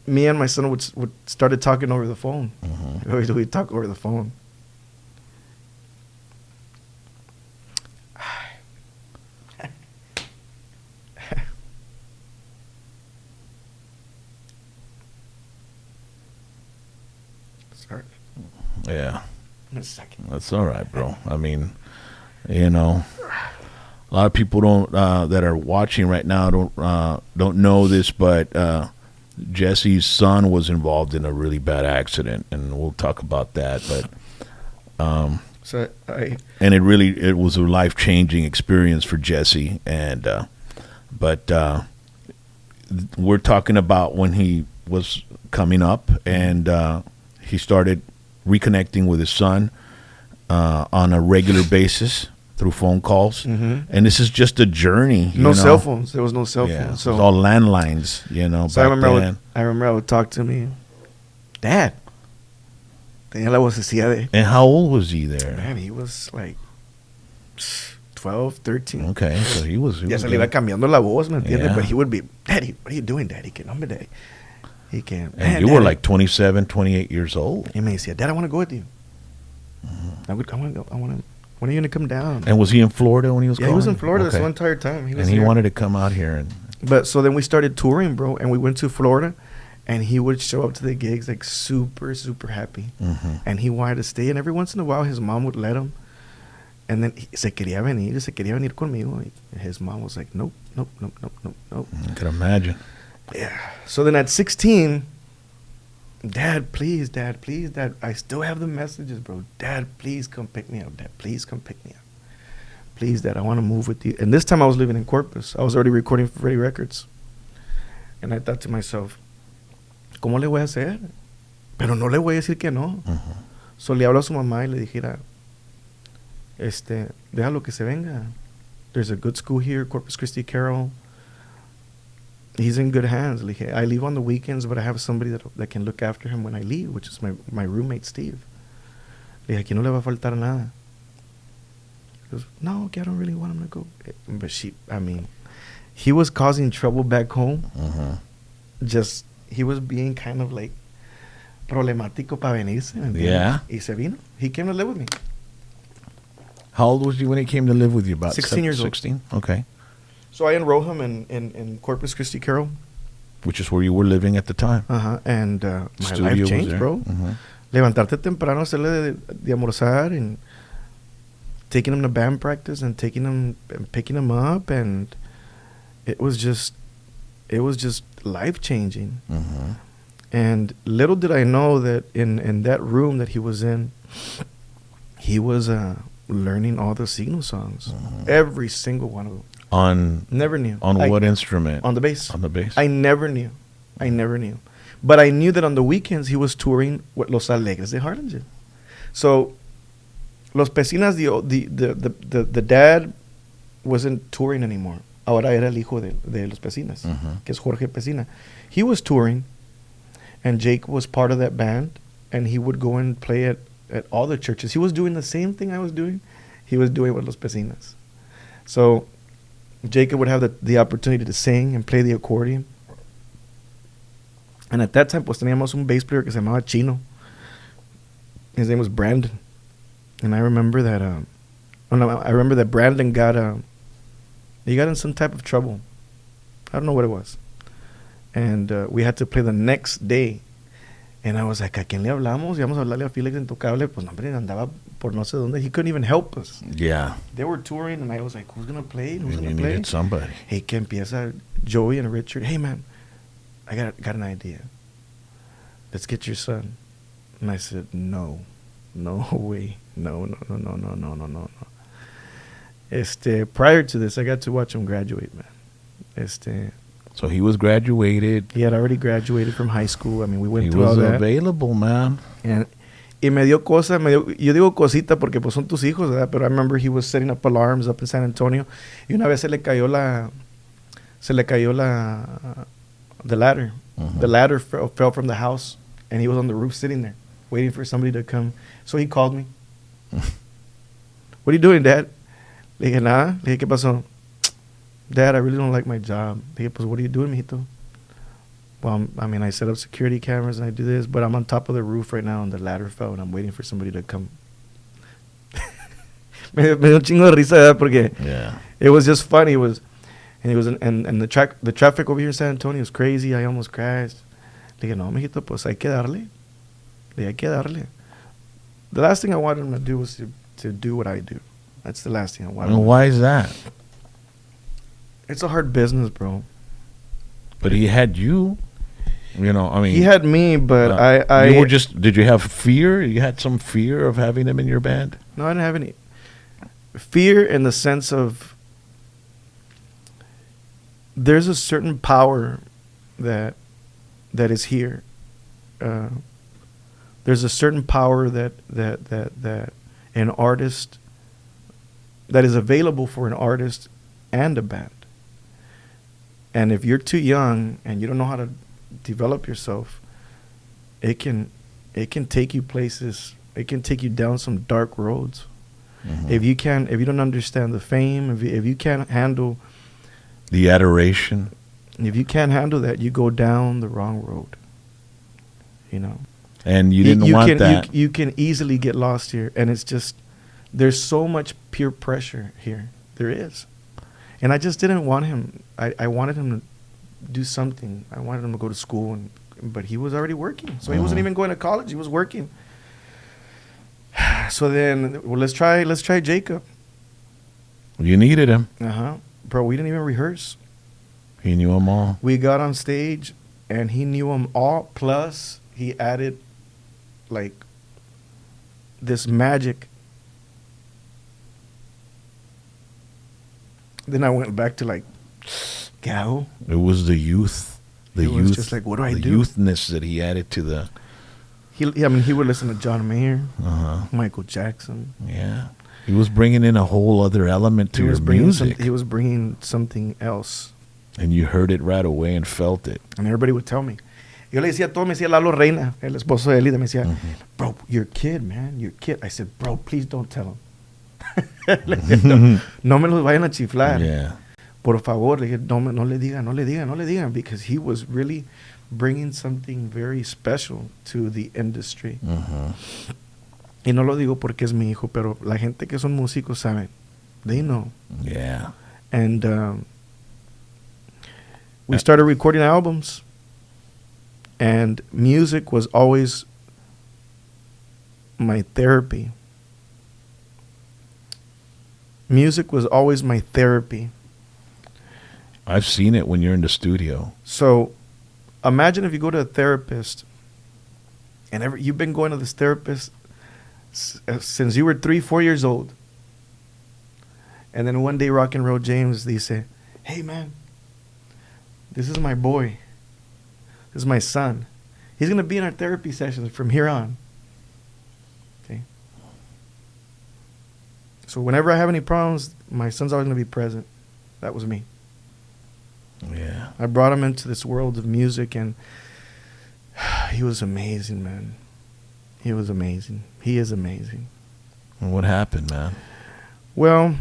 me and my son would started talking over the phone. We'd talk over the phone. Sorry. Yeah. In a second. That's all right, bro. I mean, you know, a lot of people don't that are watching right now don't know this, but Jesse's son was involved in a really bad accident, and we'll talk about that. But So and it was a life-changing experience for Jesse, and but we're talking about when he was coming up, and he started reconnecting with his son on a regular basis through phone calls, and this is just a journey. No cell phones. There was no cell Yeah, phones. it was So all landlines, So I back then. remember I would talk to me, Dad. Tenía la vocecilla de. And how old was he there? Man, he was like 12, 13. Okay, so he was. Ya se le iba cambiando la voz, ¿me entiendes? Yeah. But he would be, Daddy, what are you doing, Daddy? Que hombre, Daddy. He can't. And you were like 27, 28 years old. Y me decía, Dad, I want to go with you. I want to go. When are you going to come down? And was he in Florida when he was Yeah, calling? he was in Florida this Okay. whole entire time. He was And he here. wanted to come out here. And But so then we started touring, bro, and we went to Florida, and he would show up to the gigs like super, super happy. And he wanted to stay, and every once in a while his mom would let him. And then se quería venir conmigo. And his mom was like, nope. I can imagine. Yeah. So then at 16, Dad, please, Dad. I still have the messages, bro. Dad, please come pick me up. Dad, please come pick me up. Please, Dad, I want to move with you. And this time I was living in Corpus. I was already recording for Freddie Records. And I thought to myself, ¿cómo le voy a hacer? Pero no le voy a decir que no. So le hablo a su mamá y le dijera, déjalo que se venga. There's a good school here, Corpus Christi Carroll. He's in good hands. Le dije, I leave on the weekends, but I have somebody that can look after him when I leave, which is my roommate, Steve. Le dije, aquí no le va a faltar nada. He goes, no, okay, I don't really want him to go. But he was causing trouble back home. Just, he was being kind of like problemático para venirse. Yeah. Y se vino. He came to live with me. How old was he when he came to live with you? About 16 years old. 16? Okay. So I enrolled him in Corpus Christi Carroll. Which is where you were living at the time. And my Studio life was changed, there. bro. Levantarte temprano, hacerle de almorzar, and taking him to band practice, and taking him and picking him up, and it was just life changing. And little did I know that in that room that he was in, he was learning all the Siggno songs, every single one of them. Never knew. What instrument? On the bass. On the bass. I never knew. But I knew that on the weekends he was touring with Los Alegres de Harlingen. So, Los Pecinas, the dad wasn't touring anymore. Ahora era el hijo de Los Pecinas, que es Jorge Pecina. He was touring, and Jake was part of that band, and he would go and play at all the churches. He was doing the same thing I was doing. He was doing with Los Pecinas. So, Jacob would have the opportunity to sing and play the accordion. And at that time, pues teníamos un bass player que se llamaba Chino. His name was Brandon. And I remember that Brandon got in some type of trouble. I don't know what it was. And we had to play the next day. And I was like, ¿a quién le hablamos? Y vamos a hablarle a Felix Intocable. Pues no, hombre, andaba por no sé dónde. He couldn't even help us. Yeah. They were touring, and I was like, who's going to play? Who's You going to play? needed somebody. Hey, que empieza Joey and Richard. Hey, man, I got an idea. Let's get your son. And I said, no way. No. Prior to this, I got to watch him graduate, man. So he was graduated. He had already graduated from high school. I mean, we went He through all was that. available, man. Y me dio cosa, yo digo cosita porque pues son tus hijos, ¿verdad? Pero I remember he was setting up alarms up in San Antonio. Y una vez se le cayó the ladder. The ladder fell from the house, and he was on the roof sitting there, waiting for somebody to come. So he called me. What are you doing, Dad? Le dije, nada. Le dije, ¿qué pasó? Dad, I really don't like my job. Le dije, pues, what are you doing, mijito? Well, I mean, I set up security cameras and I do this, but I'm on top of the roof right now and the ladder fell and I'm waiting for somebody to come. Me dio un chingo de risa, ¿verdad? Porque Yeah. it was just funny. It was, and the traffic over here in San Antonio is crazy. I almost crashed. Le dije, no, mijito, pues hay que darle. Le dije, hay que darle. The last thing I wanted him to do was to do what I do. That's the last thing I wanted. And why is that? It's a hard business, bro. But he had you. You know, I mean, He had me, but you were just. Did you have fear? You had some fear of having him in your band? No, I didn't have any fear in the sense of there's a certain power that is here. There's a certain power that an artist that is available for an artist and a band. And if you're too young and you don't know how to develop yourself, it can take you places. It can take you down some dark roads. Mm-hmm. If you don't understand the fame, if you can't handle the adoration, if you can't handle that, you go down the wrong road. You know. And you didn't want that. You can easily get lost here, and it's just there's so much peer pressure here. There is. And I just didn't want him. I wanted him to do something. I wanted him to go to school, but he was already working. So he wasn't even going to college. He was working. So then, well, let's try Jacob. You needed him. Bro, we didn't even rehearse. He knew them all. We got on stage, and he knew them all. Plus, he added, like, this magic. Then I went back to like, Gao. It was the youth. It was just like, what do I do? The youthness that he added to the. He would listen to John Mayer, Michael Jackson. Yeah, he was bringing in a whole other element to your music. He was bringing something else. And you heard it right away and felt it. And everybody would tell me. Yo le decía todo, me decía Lalo Reina, el esposo de Elida, me decía, bro, you're a kid, man, you're a kid. I said, bro, please don't tell him. No me los vayan a chiflar. Yeah. Por favor, le dije, no le digan, because he was really bringing something very special to the industry. Y no lo digo porque es mi hijo, pero la gente que son músicos saben. They know. Yeah. And we started recording albums, and music was always my therapy. Music was always my therapy. I've seen it when you're in the studio. So imagine if you go to a therapist, and you've been going to this therapist since you were 3-4 years old. And then one day Rock and Roll James, they say, hey man, this is my boy. This is my son. He's going to be in our therapy sessions from here on. Okay. So whenever I have any problems, my son's always going to be present. That was me. Yeah. I brought him into this world of music, and he was amazing, man. He was amazing. He is amazing. And what happened, man? Well,